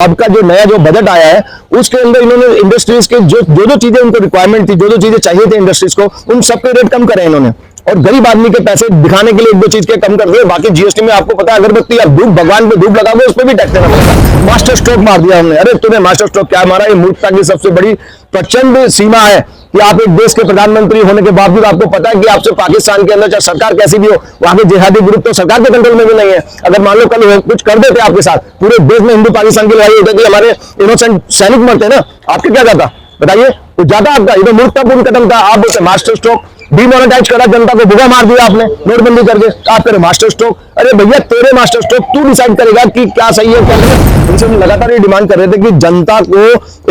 आपका जो नया जो बजट आया है उसके अंदर इन्होंने इंडस्ट्रीज के जो चीजें उनको रिक्वायरमेंट थी, जो चीजें चाहिए थे इंडस्ट्रीज को, उन सबके रेट कम करे इन्होंने। और गरीब आदमी के पैसे दिखाने के लिए एक दो चीज के कम कर दिए। बाकी जीएसटी में आपको पता है, अगरबत्ती आप धूप भगवान पे धूप लगाओगे उस पर भी टैक्स देना पड़ेगा। मास्टर स्ट्रोक मार दिया हमने। अरे तूने मास्टर स्ट्रोक क्या मारा? ये मूर्खता की सबसे बड़ी प्रचंड सीमा है कि आप एक देश के प्रधानमंत्री होने के बावजूद आपको पता है कि आपसे पाकिस्तान के अंदर चाहे सरकार कैसी भी हो, वहां के जिहादी ग्रुप तो सरकार के कंट्रोल में भी नहीं है। अगर मान लो कल कुछ कर देते आपके साथ, पूरे देश में हिंदू पाकिस्तान की लड़ाई होती थी, हमारे इनोसेंट सैनिक मरते ना, आपके क्या जाता? बताइए, तो ज्यादा आपका ये तो मूर्खतापूर्ण कदम था। आप बोलते मास्टर स्ट्रोक, डिमोनेटाइज करा जनता को, भुगा मार दिया आपने नोटबंदी करके, आप करे मास्टर स्ट्रोक। अरे भैया तेरे मास्टर स्ट्रोक तू डिसाइड करेगा कि क्या सही है क्या नहीं। इनसे हम लगातार ये डिमांड कर रहे थे कि जनता को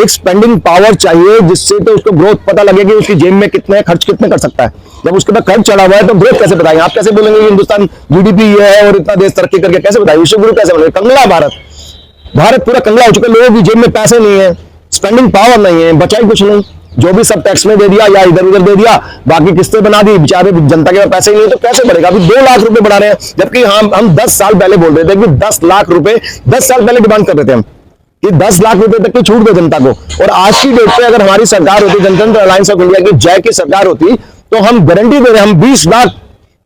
एक स्पेंडिंग पावर चाहिए, जिससे तो उसको ग्रोथ पता लगे कि उसकी जेब में कितने खर्च कितने कर सकता है। जब उसके पास खर्च चढ़ा हुआ है तो ग्रोथ कैसे बताएंगे? आप कैसे बोलेंगे कि हिंदुस्तान जीडीपी ये है और इतना देश तरक्की करके कैसे बताएंगे? विश्व गुरु कैसे बोलेंगे? कंगला भारत पूरा कंगला हो चुका है। लोगों की जेब में पैसे नहीं है, स्पेंडिंग पावर नहीं है, बचाई कुछ नहीं, जो भी सब टैक्स में दे दिया या इधर उधर दे दिया, बाकी किस्तें बना दी। बेचारे जनता के पास पैसे नहीं है तो कैसे बढ़ेगा? अभी 2 लाख रुपए बढ़ा रहे हैं, जबकि हम 10 साल पहले बोल रहे थे कि 10 लाख रुपए 10 साल पहले डिमांड कर रहे थे हम कि 10 लाख रुपए तक की छूट दे जनता को। और आज की डेट पे अगर हमारी सरकार होती, जनतंत्र अलायंस ऑफ इंडिया की जय की सरकार होती, तो हम गारंटी दे रहे, हम 20 लाख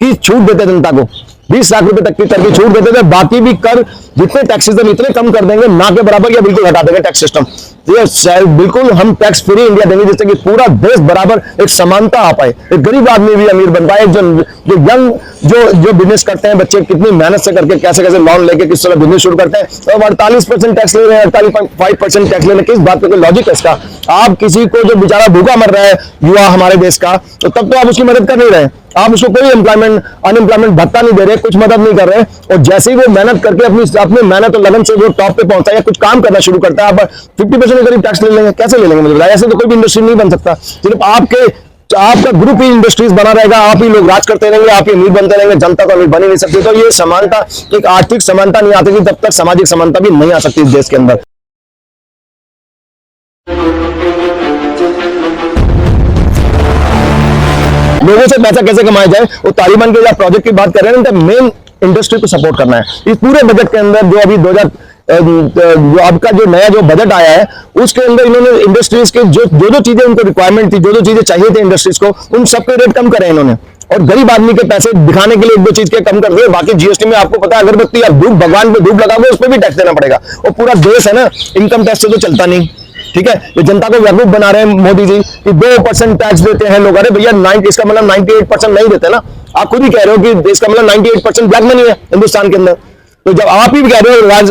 की छूट देते जनता को, 20 लाख रुपए तक की कर की छूट देते थे। बाकी भी कर जितने टैक्स सिस्टम इतने कम कर देंगे, ना के बराबर या बिल्कुल हटा देंगे टैक्स सिस्टम। ये बिल्कुल हम टैक्स फ्री इंडिया देंगे, जिससे कि पूरा देश बराबर एक समानता आ पाए, एक गरीब आदमी भी अमीर बन पाए। जो यंग जो बिजनेस करते हैं बच्चे, कितनी मेहनत से करके कैसे कैसे लोन लेके किस तरह बिजनेस शुरू करते हैं, तो 48% टैक्स ले रहे हैं, 48.5% टैक्स ले रहे हैं। किस बात पे कोई लॉजिक है इसका? आप किसी को जो बेचारा भूखा मर रहा है युवा हमारे देश का, तो तब तो आप उसकी मदद कर नहीं रहे, आप उसको कोई अनएम्प्लॉयमेंट भत्ता नहीं दे रहे, कुछ मदद नहीं कर रहे। और जैसे ही वो मेहनत करके अपनी मेहनत और लगन से वो टॉप पे पहुंचता है या कुछ काम करना शुरू करता है, आप 50% के करीब टैक्स ले लेंगे। कैसे ले लेंगे मुझे बताइए? ऐसे तो कोई भी इंडस्ट्री नहीं बन सकता। सिर्फ आपका ग्रुप ही इंडस्ट्रीज बना रहेगा, आप ही लोग राज करते रहेंगे, आप ही अमीर बनते रहेंगे, जनता तो अमीर बन ही नहीं सकती। तो ये समानता, एक आर्थिक समानता नहीं आती, तब तक सामाजिक समानता भी नहीं आ सकती इस देश के अंदर। लोगों से पैसा कैसे कमाया जाए, वो तालिबान के प्रोजेक्ट की बात कर रहे हैं ना, मेन इंडस्ट्री को सपोर्ट करना है। इस पूरे बजट के अंदर जो अभी जो आपका जो नया जो बजट आया है उसके अंदर इन्होंने इंडस्ट्रीज के जो चीजें उनको रिक्वायरमेंट थी, जो चीजें चाहिए थे इंडस्ट्रीज को, उन सबके रेट कम करे इन्होंने। और गरीब आदमी के पैसे दिखाने के लिए एक दो चीज के कम कर दिए। बाकी जीएसटी में आपको पता है, अगरबत्ती आप धूप भगवान पे धूप लगाओगे उस पर भी टैक्स देना पड़ेगा। और पूरा देश है ना, इनकम टैक्स से तो चलता नहीं। ठीक है, ये जनता को बेवकूफ बना रहे हैं मोदी जी कि 2% टैक्स देते हैं लोग। अरे भैया 90 इसका मतलब 98% नहीं देते ना। आप खुद ही कह रहे हो कि इसका मतलब 98% ब्लैक मनी है हिंदुस्तान के अंदर। तो जब आप ही कह रहे हो लाल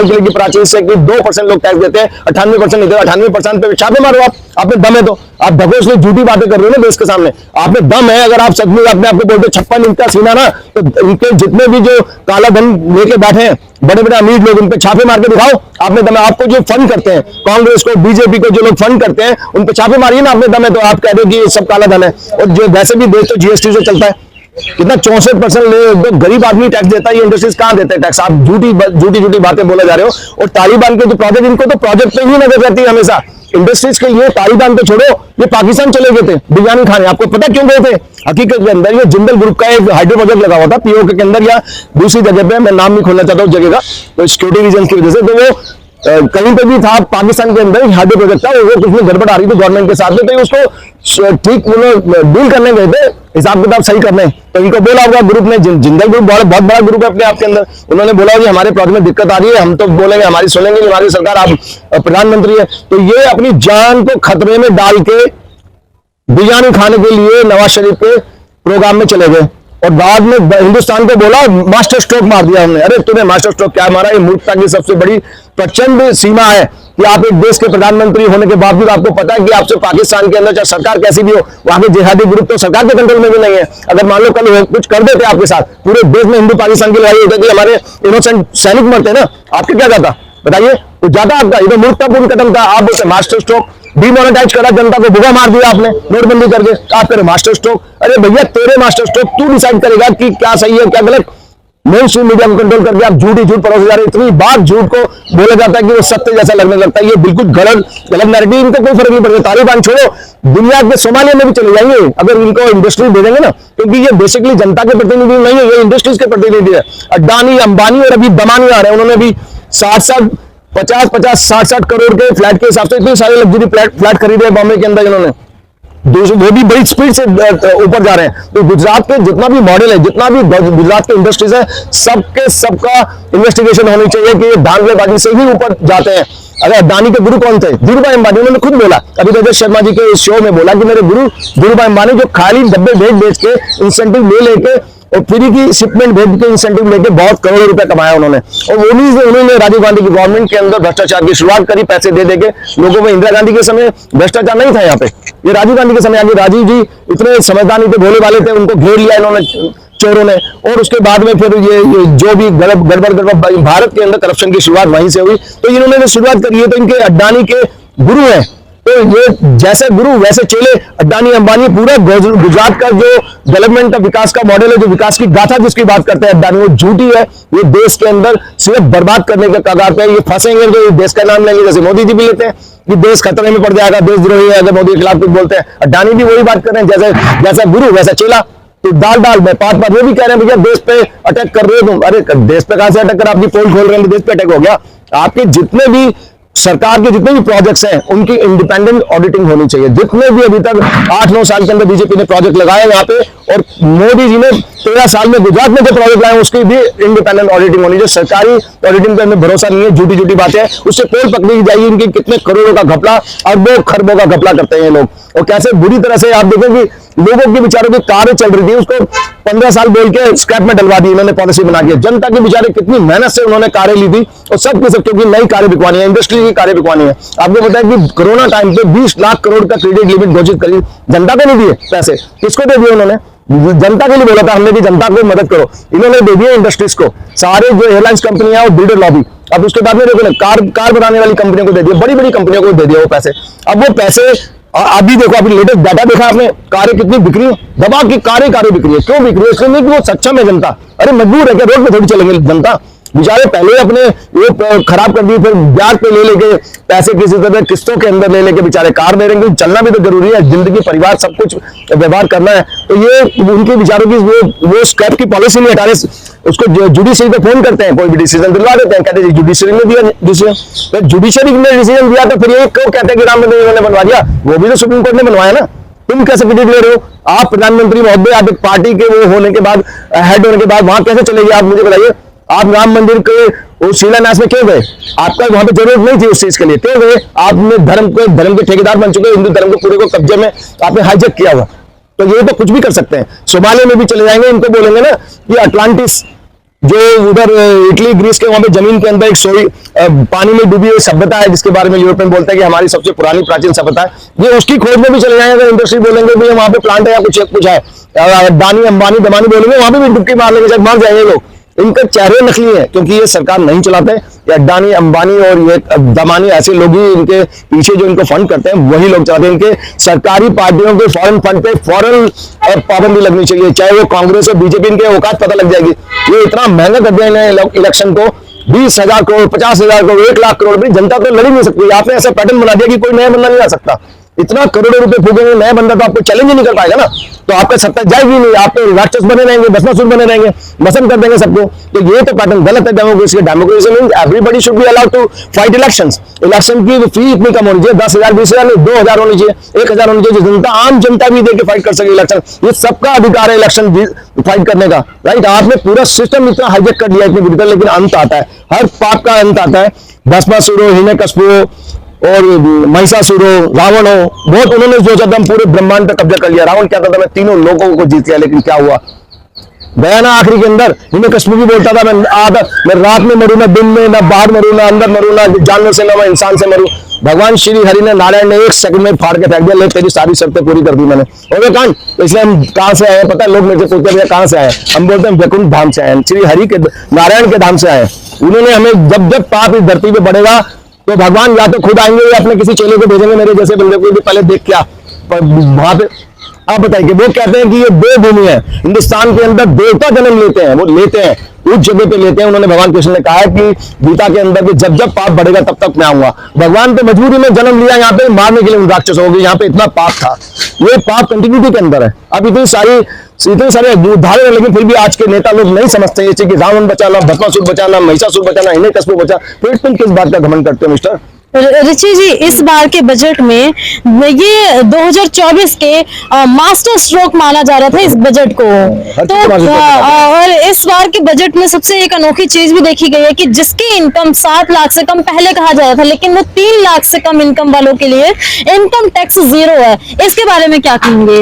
किले की प्राचीर से कि 2% लोग टैक्स देते हैं, 98% नहीं देते, 98% पे छापे मारो आप में दम है तो। आप ढकोस में झूठी बातें कर रहे हो ना देश के सामने, आप में दम है। अगर आप सचमुच अपने आपको बोलते 56 इंच का सीना ना, तो इनके जितने भी जो काला धन लेके बैठे हैं बड़े बड़े अमीर लोग, उन पे छापे मार के दिखाओ आप में दम है। आपको जो फंड करते हैं, कांग्रेस को, बीजेपी को जो लोग फंड करते हैं, उन पे छापे मारिए ना, आप में दम है तो। आप कह रहे हो कि ये सब काला धन है। और जो वैसे भी देश तो जीएसटी से चलता है, कितना 64% गरीब आदमी टैक्स देता है। ये इंडस्ट्रीज कहां देते हैं टैक्स? आप झूठी बातें बोले जा रहे हो। और तालिबान के जो प्रोजेक्ट, इनको तो प्रोजेक्ट पे ही नजर रहती है हमेशा इंडस्ट्रीज के लिए। तालिबान तो छोड़ो, ये पाकिस्तान चले गए थे बिरयानी खाने। आपको पता क्यों गए थे? हकीकत के अंदर ये जिंदल ग्रुप का एक हाइड्रो प्रोजेक्ट लगा हुआ था पीओके के अंदर या दूसरी जगह पे, मैं नाम नहीं खोलना चाहता उस जगह का, तो सिक्योरिटी रीजन की वजह से। तो वो कहीं पे भी था पाकिस्तान के अंदर हाइड्रो प्रोजेक्ट था, वो कुछ में गड़बड़ आ रही थी गवर्नमेंट के साथ में, तो उसको ठीक डील करने गए थे, हिसाब किताब सही करने। तो इनको बोला होगा ग्रुप ने, जिंदल ग्रुप बहुत बड़ा ग्रुप है अपने आप के अंदर, उन्होंने बोला कि हमारे प्रोजेक्ट में दिक्कत आ रही है, हम तो बोलेंगे हमारी सुनेंगे, हमारी सरकार, आप प्रधानमंत्री है। तो ये अपनी जान को खतरे में डाल के बिरयानी खाने के लिए नवाज शरीफ के प्रोग्राम में चले गए और बाद में हिंदुस्तान को बोला मास्टर स्ट्रोक मार दिया हमने। अरे तूने मास्टर स्ट्रोक क्या मारा? ये मूर्खता की सबसे बड़ी प्रचंड सीमा है कि आप एक देश के प्रधानमंत्री होने के बावजूद आपको पता है कि आपसे पाकिस्तान के अंदर चाहे सरकार कैसी भी हो, वहां के जिहादी ग्रुप तो सरकार के कंट्रोल में भी नहीं है। अगर मान लो कल कुछ कर देते आपके साथ, पूरे देश में हिंदू पाकिस्तान की लड़ाई होती थी, हमारे इनोसेंट सैनिक मरते ना, आपके क्या जाता? बताइए, तो ज्यादा आपका ये तो मूर्खतापूर्ण कदम था। आप बोलते मास्टर स्ट्रोक, डिमोनेटाइज करा जनता को, भुगा मार दिया आपने नोटबंदी करके, आप करे मास्टर स्ट्रोक। अरे भैया तेरे मास्टर स्ट्रोक तू डिसाइड करेगा कि क्या सही है क्या गलत। मेन स्ट्रीम मीडिया को कंट्रोल करके आप झूठ परोसे जा रहे हैं। इतनी बात झूठ को बोला जाता है कि वो सत्य जैसा लगने लगता है। ये बिल्कुल गलत नैरेटिव, इनको कोई फर्क नहीं पड़ता। तालिबान छोड़ो, दुनिया के सोमालिया में भी चले जाएंगे अगर इनको इंडस्ट्री दे देंगे ना, क्योंकि ये बेसिकली जनता के प्रतिनिधि नहीं है, ये इंडस्ट्रीज के प्रतिनिधि है। अडानी, अंबानी और अभी दमानी आ रहे हैं, उन्होंने भी 60 50-50, 60-60 करोड़ के फ्लैट के हिसाब से इतने सारे लग्जरी फ्लैट खरीदे बॉम्बे के अंदर इन्होंने, वो भी बड़ी स्पीड से ऊपर जा रहे हैं। तो गुजरात के जितना भी मॉडल है, जितना भी गुजरात के इंडस्ट्रीज है, सबका इन्वेस्टिगेशन होनी चाहिए कि ये धांधलेबाजी से ही ऊपर जाते हैं। अगर अडानी के गुरु कौन थे? धीरूभाई अंबानी। उन्होंने खुद बोला, अभी रजत शर्मा जी के शो में बोला कि मेरे गुरु धीरूभाई अंबानी, जो खाली डब्बे बेच के इंसेंटिव ले लेके और फ्री की शिपमेंट भेज के इंसेंटिव लेके बहुत करोड़ों रुपए कमाया उन्होंने। और उन्होंने राजीव गांधी की गवर्नमेंट के अंदर भ्रष्टाचार की शुरुआत करी, पैसे दे देके लोगों में। इंदिरा गांधी के समय भ्रष्टाचार नहीं था यहाँ पे, ये राजीव गांधी के समय आगे। राजीव जी इतने समझदार नहीं थे, भोले वाले थे, उनको घेर लिया इन्होंने चोरों ने। और उसके बाद में फिर ये जो भी गड़बड़ भारत के अंदर करप्शन की शुरुआत वहीं से हुई। तो इन्होंने शुरुआत करी है, तो इनके अडानी के गुरु हैं। तो ये जैसे गुरु वैसे चेले, अडानी अंबानी। पूरा गुजरात का जो डेवलपमेंट का विकास का मॉडल है, जो विकास की गाथा जिसकी बात करते हैं अडानी, वो झूठी है। ये देश के अंदर सिर्फ बर्बाद करने के कगार पे। ये फंसेंगे तो देश का नाम लेंगे, जैसे मोदी जी भी लेते हैं कि देश खतरे में पड़ जाएगा, देशद्रोही है अगर मोदी के खिलाफ कुछ बोलते हैं। अडानी भी वही बात कर रहे हैं, जैसा गुरु वैसा चेला। तो दाल में पात वो भी कह रहे हैं भैया देश पे अटैक कर रहे हो तुम। अरे देश पे कहां से अटैक कर, आपकी पोल खोल रहे हैं देश पे अटैक हो गया। आपके जितने भी सरकार के जितने भी प्रोजेक्ट्स हैं उनकी इंडिपेंडेंट ऑडिटिंग होनी चाहिए। जितने भी अभी तक 8-9 साल के अंदर बीजेपी ने प्रोजेक्ट लगाए यहाँ पे, और मोदी जी ने 13 साल में गुजरात में जो प्रोजेक्ट लाए उसकी भी इंडिपेंडेंट ऑडिटिंग होनी चाहिए। सरकारी ऑडिटिंग पे हमें भरोसा नहीं है, झूठी बातें हैं, उससे पोल पकड़ी जाएगी। इनके कितने करोड़ों का घपला, अरबों खरबों का घपला करते हैं ये लोग। और कैसे बुरी तरह से आप देखें कि लोगों की बेचारों की कारें चल रही थी, उसको 15 साल बोल के स्क्रैप में डलवा दी इन्होंने पॉलिसी बना के। जनता के बेचारे कितनी मेहनत से उन्होंने कारें ली थी, और सब की सब, क्योंकि नई कारें बिकवानी है, इंडस्ट्री की कारें बिकवानी है। आपको पता है कि कोरोना टाइम पे 20 लाख करोड़ का क्रेडिट लिमिट घोषित करी, जनता को नहीं दिए पैसे। किसको दे दिए उन्होंने? जनता के लिए बोला था हमने कि जनता को मदद करो, इन्होंने दे दिए इंडस्ट्रीज को। सारे जो एयरलाइंस कंपनियां और बिल्डर लॉबी, अब उसके बाद में देखो कार बनाने वाली कंपनियों को दे दिया, बड़ी कंपनियों को दे दिया वो पैसे। अब वो पैसे अभी देखो, अभी लेटेस्ट डाटा देखा आपने, कारें कितनी बिक रही है, दबा की कारें बिक रही है। क्यों बिक रही है? इसलिए नहीं कि वो सक्षम है जनता। अरे मजबूर है क्या? रोड पे थोड़ी चलेंगे जनता। बेचारे पहले अपने ये खराब कर दी, फिर ब्याज पे ले लेके पैसे किसी तरह किस्तों के अंदर ले लेके बेचारे कार दे रहे हैं। चलना भी तो जरूरी है, जिंदगी परिवार सब कुछ व्यवहार करना है। तो ये उनके बेचारों की वो स्क्रैप की पॉलिसी नहीं हटा रहे, उसको जुडिशरी पे फोन करते हैं, कोई भी डिसीजन दिलवा देते हैं, कहते हैं जुडिशरी ने दिया डिसीजन। तो जुडिशरी ने डिसीजन दिया तो फिर ये क्यों कहते हैं कि राम मंदिर इन्होंने बनवा दिया? वो भी तो सुप्रीम कोर्ट ने बनवाया ना। तुम कैसे क्रेडिट ले रहे हो? आप प्रधानमंत्री महोदय, आप एक पार्टी के वो होने के बाद, हेड होने के बाद वहां कैसे चलेगी? आप मुझे बताइए, आप राम मंदिर के शिलान्यास में क्यों गए? आपका वहां पे जरूरत नहीं थी उस चीज के लिए, क्यों गए? आपने धर्म के ठेकेदार बन चुके, हिंदू धर्म को पूरे को कब्जे में आपने हाईजेक किया हुआ। तो ये तो कुछ भी कर सकते हैं, सोमालिया में भी चले जाएंगे, इनको बोलेंगे ना कि अटलांटिस जो उधर इटली ग्रीस के वहां पे जमीन के अंदर एक सोई पानी में डूबी हुई सभ्यता है, जिसके बारे में यूरोपियन बोलते हैं कि हमारी सबसे पुरानी प्राचीन सभ्यता है, ये उसकी खोज में भी चले जाएंगे। इंडस्ट्री बोलेंगे भी वहां पे प्लांट है या कुछ है, अडानी अंबानी दमानी बोलेंगे, वहां पे भी डुबकी मार लेंगे, जब मार जाएंगे लोग। इनके चेहरे नकली हैं, क्योंकि ये सरकार नहीं चलाते। ये अडानी अंबानी और ये दमानी ऐसे लोग ही इनके पीछे जो इनको फंड करते हैं वही लोग चलाते हैं। इनके सरकारी पार्टियों के फॉरेन फंड पे फॉरेन पाबंदी लगनी चाहिए, चाहे वो कांग्रेस और बीजेपी, इनके औकात पता लग जाएगी। ये इतना महंगा कर दिया इन्हें इलेक्शन को, 20,000 करोड़, 50,000 करोड़, 1 लाख करोड़ भी, जनता तो लड़ ही नहीं सकती। आपने ऐसा पैटर्न बना दिया कि कोई नया बंदा नहीं आ सकता। इतना करोड़ों रुपए फूकेंगे, नया बंदा तो आपको चैलेंज ही नहीं कर पाएगा ना, तो आपका सत्ता जाएगी नहीं। आप तो राक्षस बने रहेंगे, भस्मासुर बने रहेंगे, मसम कर देंगे सबको। तो ये तो पैटर्न गलत है democracy. Democracy means everybody should be allowed to fight elections. Election की फी इतनी कम होनी चाहिए, 10,000, 20,000 नहीं, 2,000 होनी चाहिए, 1,000 होनी चाहिए, जनता, आम जनता भी देके फाइट कर सके इलेक्शन। ये सबका अधिकार है इलेक्शन फाइट करने का, राइट? आपने पूरा सिस्टम इतना हाईजेक कर दिया इतनी बुरी तरह, लेकिन अंत आता है, हर पाप का अंत आता है। भस्मासुर हो, हिरण्यकश्यप और महिषासुर हो, रावण हो, बहुत उन्होंने सोचा था हम पूरे ब्रह्मांड पे कब्जा कर लिया। रावण क्या था, मैं तीनों लोगों को जीत लिया, लेकिन क्या हुआ? गया ना आखिरी के अंदर। हिरण्यकश्यप भी बोलता था मैं रात में मरू ना दिन में, ना बाहर मरू ना अंदर मरू, ना जानवर से ना मैं इंसान से मरू। भगवान श्री हरि ने, नारायण ने 1 सेकंड में फाड़ के फेंक दिया, ले तेरी सारी शर्तें पूरी कर दी मैंने। और कांड, तो इसलिए हम कहां से आए पता है? लोग मेरे से पूछते हैं कहां से आए, हम बोलते हैं वैकुंठ धाम से आए, श्री हरि के, नारायण के धाम से आए। उन्होंने हमें जब पाप इस धरती पे बढ़ेगा तो भगवान या तो खुद आएंगे या अपने किसी चेले को भेजेंगे, मेरे जैसे बंदे को भी पहले देख क्या वहां पे। आप बताइए, वो कहते हैं कि ये देव भूमि है, हिंदुस्तान के अंदर देवता जन्म लेते हैं, वो लेते हैं उस जगह पे लेते हैं। उन्होंने भगवान कृष्ण ने कहा है कि गीता के अंदर कि जब जब पाप बढ़ेगा तब तक मैं आऊंगा। भगवान तो मजबूरी में जन्म लिया यहाँ पे मारने के लिए उन राक्षसों को, यहाँ पे इतना पाप था, ये पाप कंटिन्यूटी के अंदर है। अब इतनी सारी इतने सारे उदाहरण हैं, लेकिन फिर भी आज के नेता लोग नहीं समझते ये चीज कि रावण बचाना, भस्मासुर बचाना, महिषासुर बचाना, हिरण्यकश्यप बचा, फिर तुम किस बात का घमंड करते हो मिस्टर? ऋषि जी, इस बार के बजट में ये 2024 के मास्टर स्ट्रोक माना जा रहा था इस बजट को। तो और इस बार के बजट में सबसे एक अनोखी चीज भी देखी गई है कि जिसकी इनकम 7 लाख से कम पहले कहा जा रहा था, लेकिन वो 3 लाख से कम इनकम वालों के लिए इनकम टैक्स 0 है। इसके बारे में क्या कहेंगे?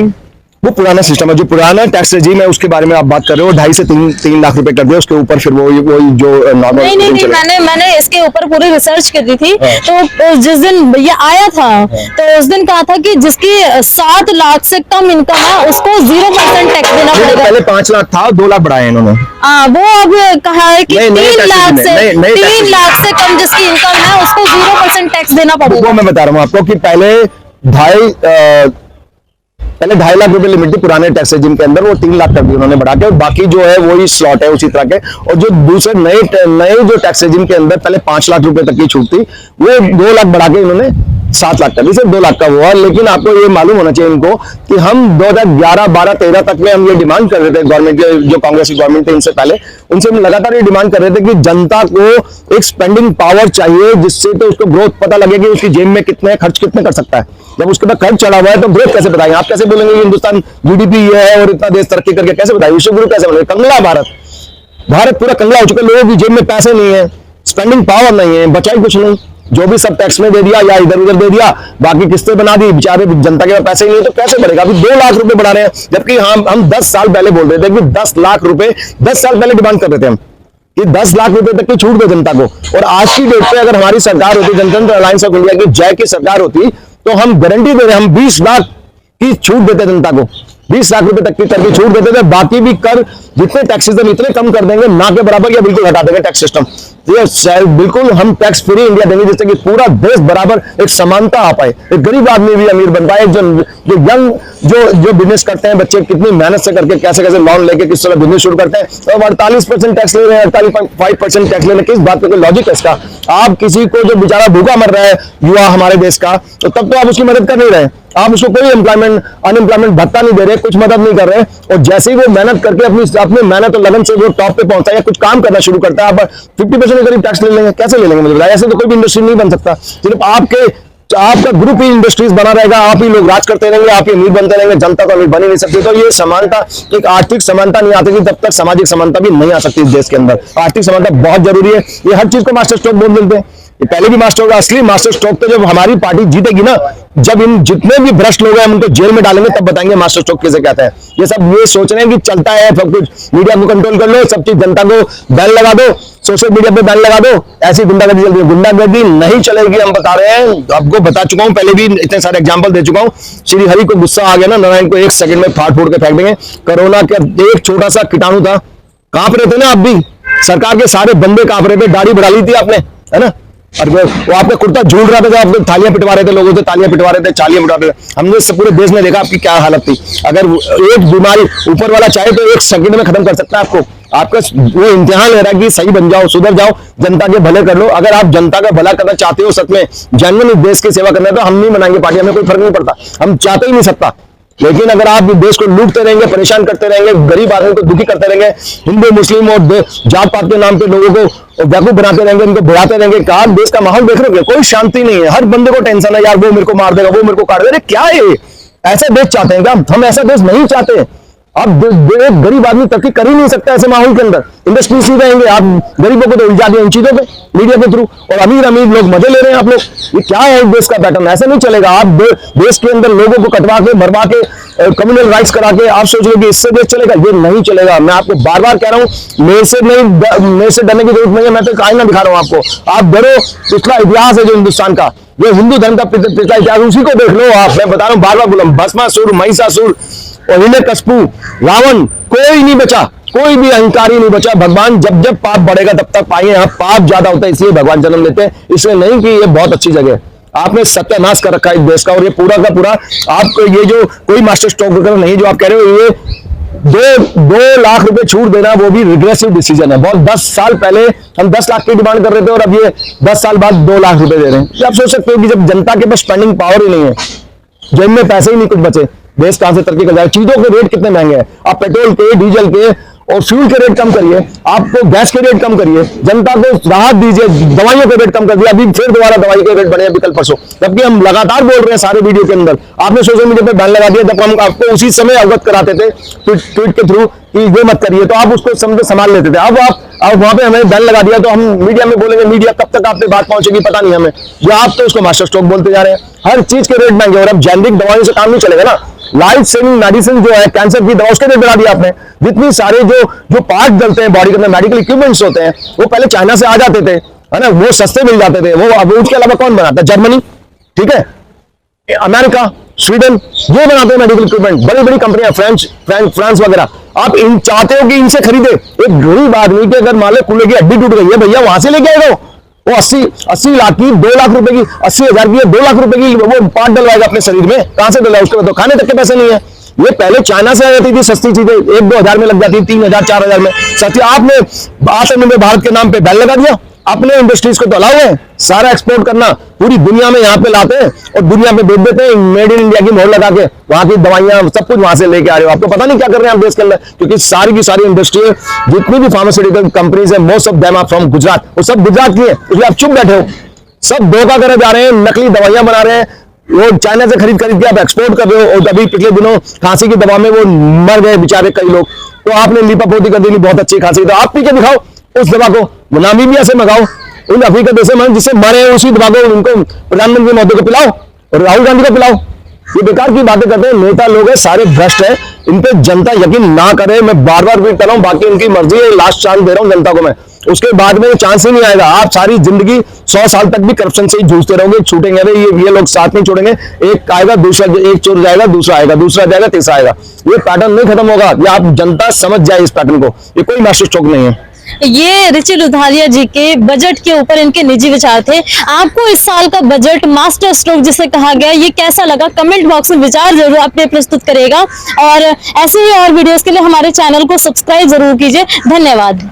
वो पुराना सिस्टम है, जो पुराना टैक्स रेजिम है उसके बारे में आप बात कर रहे हो। 2.5 से 3 लाख रुपए कर दिया, उसके ऊपर फिर वो जो नॉर्मल नहीं, मैंने इसके ऊपर पूरी रिसर्च करी थी। तो जिस दिन ये आया था तो उस दिन कहा था कि जिसकी 7 लाख से कम इनकम है उसको 0% टैक्स देना पड़ेगा। पहले 5 लाख था, 2 लाख बढ़ाए इन्होंने। वो अब कहा है कि 3 लाख से कम जिसकी इनकम है उसको 0% टैक्स देना पड़ेगा। वो मैं बता रहा हूँ आपको कि पहले 2.5 लाख रुपए लिमिट थी पुराने टैक्स रेजिम के अंदर, वो 3 लाख कर दी उन्होंने बढ़ा के, और बाकी जो है वही स्लॉट है उसी तरह के। और जो दूसरे नए जो टैक्स रेजिम के अंदर पहले 5 लाख रुपए तक की छूट थी, वो 2 लाख बढ़ा के इन्होंने 7 लाख कर दी, सिर्फ 2 लाख का हुआ। लेकिन आपको ये मालूम होना चाहिए इनको कि हम 2011, 12, 13 तक में हम ये डिमांड कर रहे थे गवर्नमेंट के, जो कांग्रेस की गवर्नमेंट थी इनसे पहले, उनसे हम लगातार ये डिमांड कर रहे थे कि जनता को एक स्पेंडिंग पावर चाहिए, जिससे तो उसको ग्रोथ पता लगे कि उसकी जेब में खर्च कितने कर सकता है। जब उसके पास खर्च चढ़ा हुआ है तो ग्रोथ कैसे बताएंगे? आप कैसे बोलेंगे कि हिंदुस्तान जीडीपी ये है और इतना देश तरक्की करके कैसे बताएंगे? विश्व गुरु कैसे बोलेंगे? कंगला भारत पूरा कंगला हो चुका है, लोगों की जेब में पैसे नहीं है, स्पेंडिंग पावर नहीं है, बचाई कुछ नहीं, जो भी सब टैक्स में दे दिया या इधर उधर दे दिया, बाकी किस्तें बना दी, बेचारे जनता के पास पैसे नहीं है तो कैसे बढ़ेगा? अभी 2 लाख रुपए बढ़ा रहे हैं, जबकि हम 10 साल पहले बोल रहे थे कि 10 लाख रुपए 10 साल पहले डिमांड कर रहे थे हम कि 10 लाख रुपए तक की छूट दे जनता को। और आज की डेट पे अगर हमारी सरकार होती, जनता अलायंस ऑफ इंडिया की जय की सरकार होती, तो हम गारंटी दे रहे, हम 20 लाख की छूट देते जनता को, 20 लाख रुपए तक की कर की छूट देते थे। बाकी भी कर जितने टैक्सेस हम इतने कम कर देंगे, ना के बराबर या बिल्कुल हटा देंगे टैक्स सिस्टम। ये बिल्कुल हम टैक्स फ्री इंडिया देंगे, जिससे कि पूरा देश बराबर एक समानता आ पाए, एक गरीब आदमी भी अमीर बन पाए, जो यंग जो बिजनेस करते हैं बच्चे कितनी मेहनत से करके कैसे लॉन लेके किस तरह बिजनेस शुरू करते हैं, तो 48% टैक्स ले रहे हैं, 48.5% टैक्स ले रहे हैं। किस बात का लॉजिक है इसका? आप किसी को जो बेचारा भूखा मर रहा है युवा हमारे देश का, तो तब तो आप उसकी मदद कर नहीं रहे, आप उसको कोई अनएम्प्लॉयमेंट भत्ता नहीं दे रहे, कुछ मदद नहीं कर रहे। और जैसे ही वो मेहनत करके अपनी मेहनत और लगन से वो टॉप पे पहुंचता है या कुछ काम करना शुरू करता है, आप 50% करीब टैक्स ले लेंगे। कैसे ले लेंगे मुझे बताइए? ऐसे तो कोई भी इंडस्ट्री नहीं बन सकता। सिर्फ आपका ग्रुप ही इंडस्ट्रीज बना रहेगा, आप ही लोग राज करते रहेंगे, आप ही अमीर बनते रहेंगे, जनता तो अमीर बन ही नहीं सकती। तो ये समानता, एक आर्थिक समानता नहीं आती, तब तक सामाजिक समानता भी नहीं आ सकती इस देश के अंदर। आर्थिक समानता बहुत जरूरी है। ये हर चीज को मास्टर स्ट्रोक बोल देते हैं, ये पहले भी मास्टर होगा। असली मास्टर स्ट्रोक तो जब हमारी पार्टी जीतेगी ना, जब इन जितने भी भ्रष्ट लोग हैं हम उनको जेल में डालेंगे, तब बताएंगे मास्टर स्ट्रोक किसे कहते हैं। ये सब ये सोच रहे हैं कि चलता है सब कुछ, मीडिया को कंट्रोल कर लो, सब चीज जनता को बैन लगा दो, सोशल मीडिया पे बैन लगा दो, ऐसी गुंडागर्दी चल रही है। गुंडागर्दी नहीं चलेगी, हम बता रहे हैं, आपको बता चुका हूं, पहले भी इतने सारे एग्जांपल दे चुका हूं। श्री हरि को गुस्सा आ गया ना, नारायण को 1 सेकंड में फाड़ फूड़ के फेंक देंगे। कोरोना का एक छोटा सा कीटाणु था, कांप रहे थे ना आप भी, सरकार के सारे बंदे कांप रहे थे, दाढ़ी बढ़ा ली थी आपने, है ना, और वो आपका कुर्ता झूल रहा था, जब आप थालियां पिटवा रहे थे, लोगों से तालियां पिटवा रहे थे, चालियां पिटवा रहे थे। हमने सब पूरे देश में देखा आपकी क्या हालत थी। अगर एक बीमारी ऊपर वाला चाहे तो 1 सेकंड में खत्म कर सकता है आपको। आपका वो इम्तिहान ले रहा है कि सही बन जाओ, सुधर जाओ, जनता के भले कर लो। अगर आप जनता का भला करना चाहते हो, सच में जेन्युइन देश की सेवा करना है, तो हम नहीं बनाएंगे पार्टी, हमें कोई फर्क नहीं पड़ता, हम चाहते ही नहीं सकता। लेकिन अगर आप देश को लूटते रहेंगे, परेशान करते रहेंगे, गरीब आदमी को दुखी करते रहेंगे, हिंदू मुस्लिम और जात पात के नाम पे लोगों को बेवकूफ बनाते रहेंगे, उनको बुलाते रहेंगे, कहा देश का माहौल देख रहे हो, कोई शांति नहीं है, हर बंदे को टेंशन है, यार वो मेरे को मार देगा, वो मेरे को काट देगा। क्या है ऐसा देश चाहते हैं क्या? हम ऐसा देश नहीं चाहते। अब एक गरीब आदमी तरक्की कर ही नहीं सकता ऐसे माहौल के अंदर। इंडस्ट्री ही रहेंगे, आप गरीबों को तो उलझा दिया इन चीजों पे मीडिया के थ्रू, और अमीर लोग मजे ले रहे हैं आप लोग। ये क्या है देश का पैटर्न? ऐसा नहीं चलेगा। आप देश के अंदर लोगों को कटवा के, मरवा के, कम्युनल राइट्स करा के आप सोच लो कि इससे देश चलेगा, ये नहीं चलेगा। मैं आपको बार बार कह रहा हूं, मेरे से डरने की जरूरत नहीं है, मैं तो आईना दिखा रहा हूं आपको। आप डरो, पिछला इतिहास है जो हिंदुस्तान का, जो हिंदू धर्म का पिछला इतिहास, उसी को देख लो आप। मैं बता रहा हूं बार बार, भस्मासुर, महिषासुर और हिरण्यकश्यप, रावण, कोई नहीं बचा, कोई भी अहंकारी नहीं बचा। भगवान जब जब पाप बढ़ेगा तब तक पाएंगे। यहाँ पाप ज्यादा होता है इसलिए भगवान जन्म लेते हैं, इसलिए नहीं कि ये बहुत अच्छी जगह है। आपने सत्यानाश कर रखा है इस देश का, और ये पूरा का पूरा आपको ये जो कोई मास्टर स्ट्रोक वगैरह नहीं, जो आप कह रहे हो, ये 2 लाख रुपए छूट देना वो भी रिग्रेसिव डिसीजन है। बहुत 10 साल पहले हम 10 लाख की डिमांड कर रहे थे और अब ये 10 साल बाद 2 लाख रुपए दे रहे हैं। आप सोच सकते हो कि जब जनता के पास स्पेंडिंग पावर ही नहीं है, जेब में पैसे ही नहीं कुछ बचे, देश कहां से तरक्की कर जाएगा। चीजों के रेट कितने महंगे हैं, आप पेट्रोल के, डीजल के और फ्यूल के रेट कम करिए, आपको गैस के रेट कम करिए, जनता को राहत दीजिए, दवाइयों के रेट कम कर दिया, अभी फिर दोबारा दवाई के रेट बढ़े अभी कल परसों, जबकि हम लगातार बोल रहे हैं सारे वीडियो के अंदर। आपने सोशल मीडिया पे बैन लगा दिया, जब हम आपको उसी समय अवगत कराते थे ट्वीट के थ्रू कि ये मत करिए, तो आप उसको संभाल लेते थे। अब वहां पे हमें बैन लगा दिया, तो हम मीडिया में बोलेंगे, मीडिया कब तक आप पे बात पहुंचेगी पता नहीं हमें। जो आप तो उसको मास्टर स्ट्रोक बोलते जा रहे हैं, हर चीज के रेट महंगे, और अब जेनरिक दवाइयों से काम नहीं चलेगा ना। लाइफ सेविंग मेडिसिन जो है, कैंसर की दवा, उसके रेट बढ़ा दिया आपने। जितनी सारे जो पार्ट डलते हैं बॉडी के अंदर, मेडिकल इक्विपमेंट्स होते हैं, वो पहले चाइना से आ जाते थे, है ना, वो सस्ते मिल जाते थे, वो अब उसके अलावा कौन बनाता है? जर्मनी, ठीक है, अमेरिका, स्वीडन, ये बनाते हैं मेडिकल इक्विपमेंट, बड़ी बड़ी कंपनियां, फ्रांस वगैरह। आप इन चाहते हो कि इनसे खरीदे। एक गरीब आदमी की अगर मान लो कूल्हे की हड्डी टूट गई है, भैया वहां से लेके आएगा वो 80 लाख की, 2 लाख रुपए की, 80,000 की, 2 लाख रुपए की वो पार्ट डलवाएगा अपने शरीर में। कहां से डलवाएगा? उसके तो खाने तक के पैसे नहीं है। ये पहले चाइना से आ जाती थी सस्ती चीजें, 1-2 हजार में लग जाती, 3,000 4,000 में। सच आपने आत्मनिर्भर भारत के नाम पे बैन लगा दिया। अपने इंडस्ट्रीज को तो अलाउ है सारा एक्सपोर्ट करना, पूरी दुनिया में यहाँ पे लाते हैं और दुनिया में बेच देते हैं, मेड इन इंडिया की मोहर लगा के। वहां की दवाइयां सब कुछ वहां से लेके आ रहे हो, आपको पता नहीं क्या कर रहे हैं आप देश के अंदर। क्योंकि सारी की सारी इंडस्ट्री, जितनी भी फार्मास्यूटिकल कंपनीज है, most of them are from Gujarat, वो सब गुजरात की है, इसलिए आप चुप बैठे हो। सब धोखा करे जा रहे हैं, नकली दवाइयां बना रहे हैं, वो चाइना से खरीद के आप एक्सपोर्ट कर रहे हो। और अभी पिछले दिनों खांसी की दवा में वो मर गए बेचारे कई लोग, तो आपने लीपापोती कर दी, बहुत अच्छी खांसी, तो आप पी के दिखाओ उस दवा को, नामीबिया से मंगाओ, उन अफ्रीका देश में जिससे मरे हैं उसी दवा को उनको प्रधानमंत्री मोदी को पिलाओ और राहुल गांधी को पिलाओ। ये बेकार की बातें करते हैं, नेता लोग हैं, सारे भ्रष्ट हैं, इन पे जनता यकीन ना करे। मैं बार बार रिपीट कर रहा हूं, बाकी उनकी मर्जी है, लास्ट चांस दे रहा हूं जनता को मैं, उसके बाद में चांस ही नहीं आएगा। आप सारी जिंदगी 100 साल तक भी करप्शन से ही जूझते रहोगे, छूटेंगे नहीं, ये लोग साथ नहीं छोड़ेंगे। एक आएगा दूसरा, एक चोर जाएगा दूसरा आएगा, दूसरा जाएगा तीसरा आएगा, ये पैटर्न नहीं खत्म होगा। ये आप जनता समझ जाए इस पैटर्न को, ये कोई मास्टर स्ट्रोक नहीं है। ये रिची लुधारिया जी के बजट के ऊपर इनके निजी विचार थे। आपको इस साल का बजट मास्टर स्ट्रोक जिसे कहा गया, ये कैसा लगा? कमेंट बॉक्स में विचार जरूर अपने प्रस्तुत करेगा और ऐसे ही और वीडियोस के लिए हमारे चैनल को सब्सक्राइब जरूर कीजिए। धन्यवाद।